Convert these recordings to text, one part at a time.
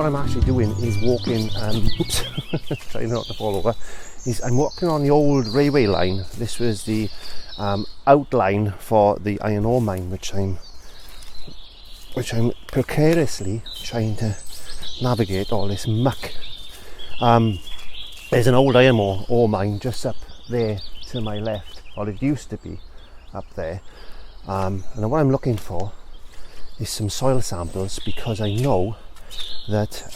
I'm actually doing is walking, oops, trying not to fall over, is I'm walking on the old railway line. This was the outline for the iron ore mine, which I'm precariously trying to navigate all this muck. There's an old iron ore mine just up there to my left, or it used to be up there, and what I'm looking for is some soil samples, because I know that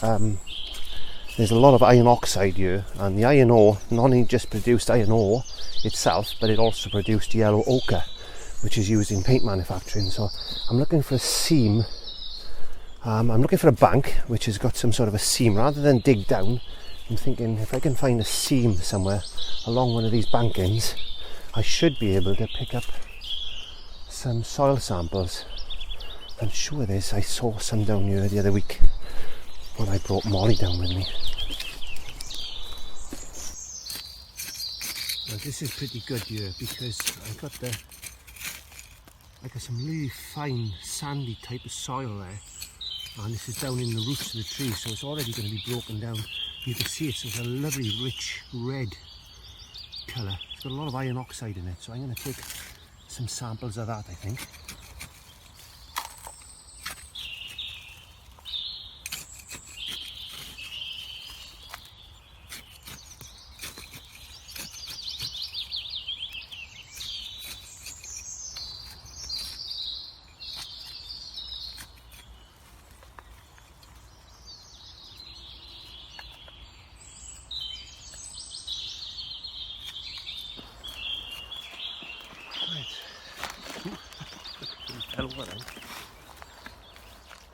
there's a lot of iron oxide here, and the iron ore not only just produced iron ore itself, but it also produced yellow ochre, which is used in paint manufacturing. So I'm looking for a seam, I'm looking for a bank which has got some sort of a seam. Rather than dig down, I'm thinking if I can find a seam somewhere along one of these bankings, I should be able to pick up some soil samples. I'm sure I saw some down here the other week when I brought Molly down with me. Well, this is pretty good here because I got some really fine sandy type of soil there, and this is down in the roots of the tree, so it's already going to be broken down. You can see it's a lovely rich red colour. It's got a lot of iron oxide in it, so I'm going to take some samples of that, I think.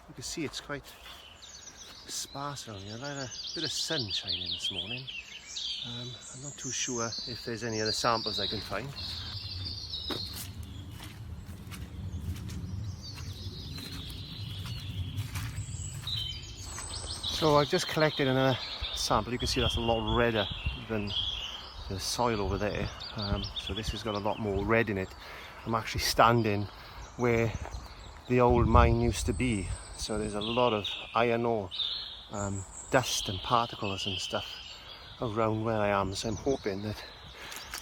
You can see it's quite sparse around here. I had a bit of sun shining this morning. I'm not too sure if there's any other samples I can find. So I've just collected another sample. You can see that's a lot redder than the soil over there. So this has got a lot more red in it. I'm actually standing where the old mine used to be, so there's a lot of iron ore dust and particles and stuff around where I am, so I'm hoping that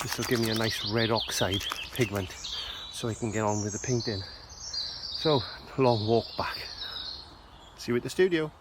this will give me a nice red oxide pigment so I can get on with the painting. So, long walk back. See you at the studio.